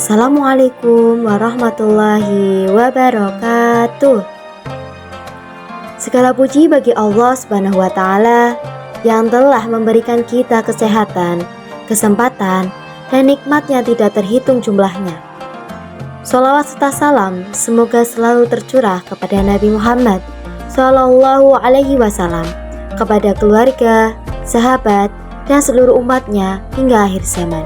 Assalamualaikum warahmatullahi wabarakatuh. Segala puji bagi Allah Subhanahu wa Ta'ala yang telah memberikan kita kesehatan, kesempatan, dan nikmatnya tidak terhitung jumlahnya. Sholawat serta salam semoga selalu tercurah kepada Nabi Muhammad Sallallahu Alaihi Wasallam, kepada keluarga, sahabat, dan seluruh umatnya hingga akhir zaman.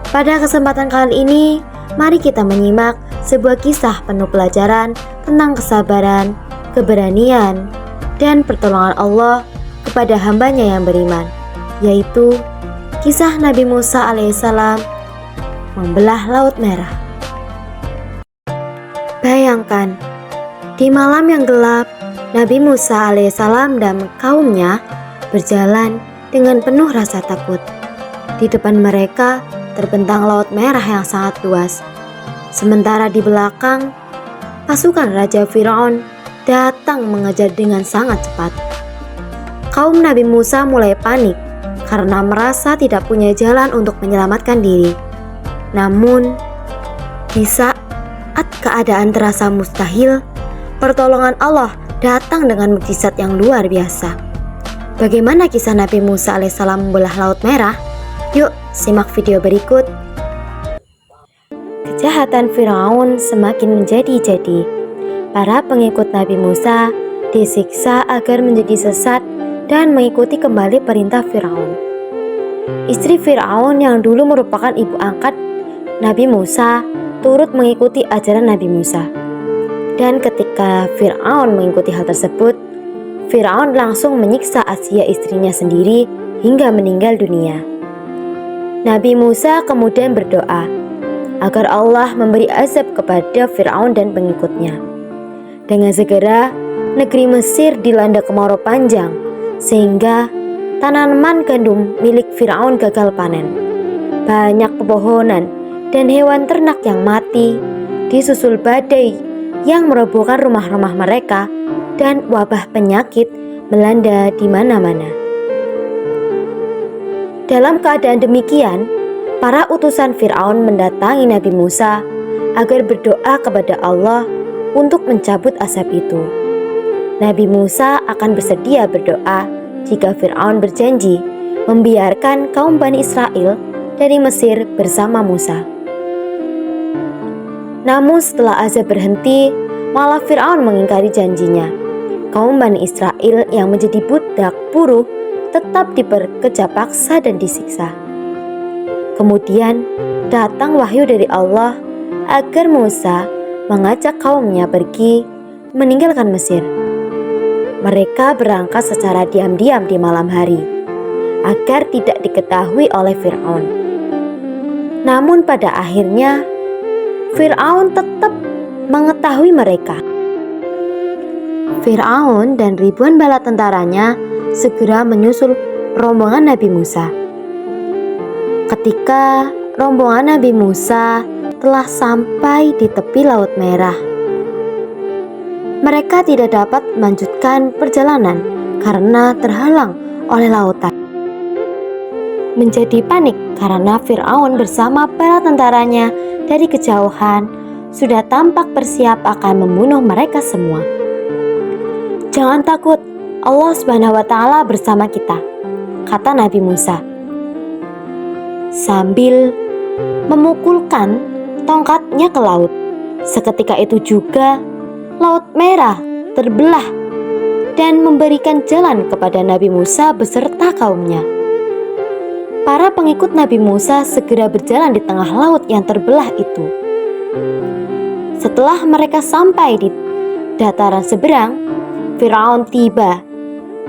Pada kesempatan kali ini, mari kita menyimak sebuah kisah penuh pelajaran tentang kesabaran, keberanian, dan pertolongan Allah kepada hambanya yang beriman, yaitu kisah Nabi Musa alaihissalam membelah Laut Merah. Bayangkan, di malam yang gelap, Nabi Musa alaihissalam dan kaumnya berjalan dengan penuh rasa takut. Di depan mereka terbentang Laut Merah yang sangat luas. Sementara di belakang, pasukan Raja Firaun datang mengejar dengan sangat cepat. Kaum Nabi Musa mulai panik karena merasa tidak punya jalan untuk menyelamatkan diri. Namun, di saat keadaan terasa mustahil, pertolongan Allah datang dengan mukjizat yang luar biasa. Bagaimana kisah Nabi Musa alaihissalam membelah Laut Merah? Yuk, simak video berikut. Kejahatan Firaun semakin menjadi-jadi. Para pengikut Nabi Musa disiksa agar menjadi sesat dan mengikuti kembali perintah Firaun. Istri Firaun yang dulu merupakan ibu angkat Nabi Musa turut mengikuti ajaran Nabi Musa. Dan ketika Firaun mengikuti hal tersebut, Firaun langsung menyiksa Asia istrinya sendiri hingga meninggal dunia. Nabi Musa kemudian berdoa agar Allah memberi azab kepada Firaun dan pengikutnya. Dengan segera, negeri Mesir dilanda kemarau panjang, sehingga tanaman gandum milik Firaun gagal panen. Banyak pepohonan dan hewan ternak yang mati, disusul badai yang merobohkan rumah-rumah mereka, dan wabah penyakit melanda di mana-mana. Dalam keadaan demikian, para utusan Firaun mendatangi Nabi Musa agar berdoa kepada Allah untuk mencabut asap itu. Nabi Musa akan bersedia berdoa jika Firaun berjanji membiarkan kaum Bani Israel dari Mesir bersama Musa. Namun setelah azab berhenti, malah Firaun mengingkari janjinya. Kaum Bani Israel yang menjadi budak buruh tetap diperkeja paksa dan disiksa. Kemudian datang wahyu dari Allah agar Musa mengajak kaumnya pergi meninggalkan Mesir. Mereka berangkat secara diam-diam di malam hari agar tidak diketahui oleh Firaun. Namun pada akhirnya Firaun tetap mengetahui mereka. Firaun dan ribuan bala tentaranya segera menyusul rombongan Nabi Musa. Ketika rombongan Nabi Musa telah sampai di tepi Laut Merah, mereka tidak dapat melanjutkan perjalanan karena terhalang oleh lautan. Menjadi panik karena Firaun bersama para tentaranya dari kejauhan sudah tampak bersiap akan membunuh mereka semua. "Jangan takut, Allah Subhanahu wa Ta'ala bersama kita," kata Nabi Musa sambil memukulkan tongkatnya ke laut. Seketika itu juga Laut Merah terbelah dan memberikan jalan kepada Nabi Musa beserta kaumnya. Para pengikut Nabi Musa segera berjalan di tengah laut yang terbelah itu. Setelah mereka sampai di dataran seberang, Firaun tiba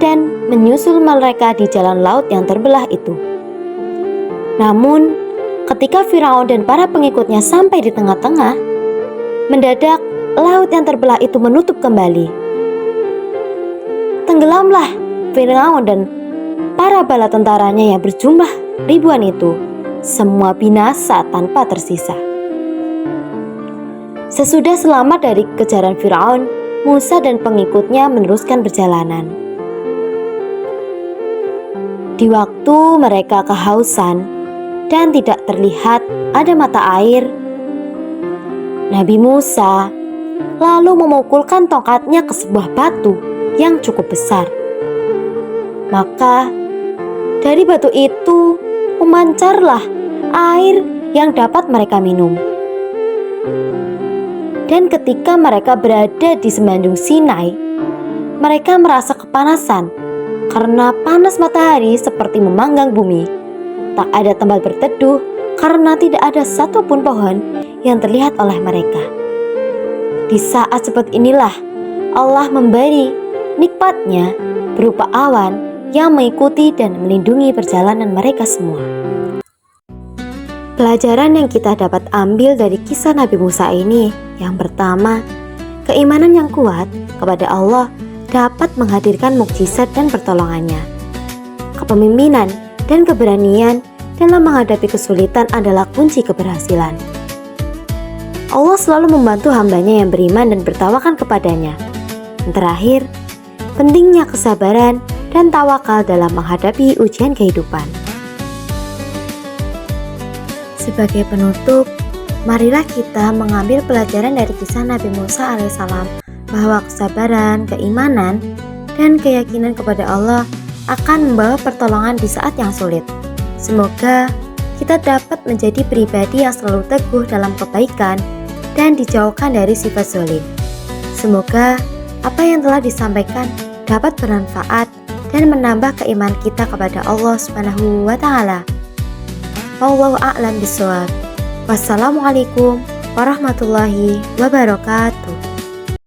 dan menyusul mereka di jalan laut yang terbelah itu. Namun, ketika Firaun dan para pengikutnya sampai di tengah-tengah, mendadak laut yang terbelah itu menutup kembali. Tenggelamlah Firaun dan para bala tentaranya yang berjumlah ribuan itu. Semua binasa tanpa tersisa. Sesudah selamat dari kejaran Firaun, Musa dan pengikutnya meneruskan perjalanan. Di waktu mereka kehausan dan tidak terlihat ada mata air, Nabi Musa lalu memukulkan tongkatnya ke sebuah batu yang cukup besar. Maka dari batu itu memancarlah air yang dapat mereka minum. Dan ketika mereka berada di semenanjung Sinai, mereka merasa kepanasan karena panas matahari seperti memanggang bumi. Tak ada tempat berteduh karena tidak ada satupun pohon yang terlihat oleh mereka. Di saat seperti inilah Allah memberi nikmatnya berupa awan yang mengikuti dan melindungi perjalanan mereka semua. Pelajaran yang kita dapat ambil dari kisah Nabi Musa ini, yang pertama, keimanan yang kuat kepada Allah dapat menghadirkan mukjizat dan pertolongannya. Kepemimpinan dan keberanian dalam menghadapi kesulitan adalah kunci keberhasilan. Allah selalu membantu hambanya yang beriman dan bertawakal kepadanya. Yang terakhir, pentingnya kesabaran dan tawakal dalam menghadapi ujian kehidupan. Sebagai penutup, marilah kita mengambil pelajaran dari kisah Nabi Musa alaihissalam bahwa kesabaran, keimanan, dan keyakinan kepada Allah akan membawa pertolongan di saat yang sulit. Semoga kita dapat menjadi pribadi yang selalu teguh dalam kebaikan dan dijauhkan dari sifat zalim. Semoga apa yang telah disampaikan dapat bermanfaat dan menambah keimanan kita kepada Allah Subhanahu wa Ta'ala. Wallahu a'lam bishawab. Wassalamualaikum warahmatullahi wabarakatuh.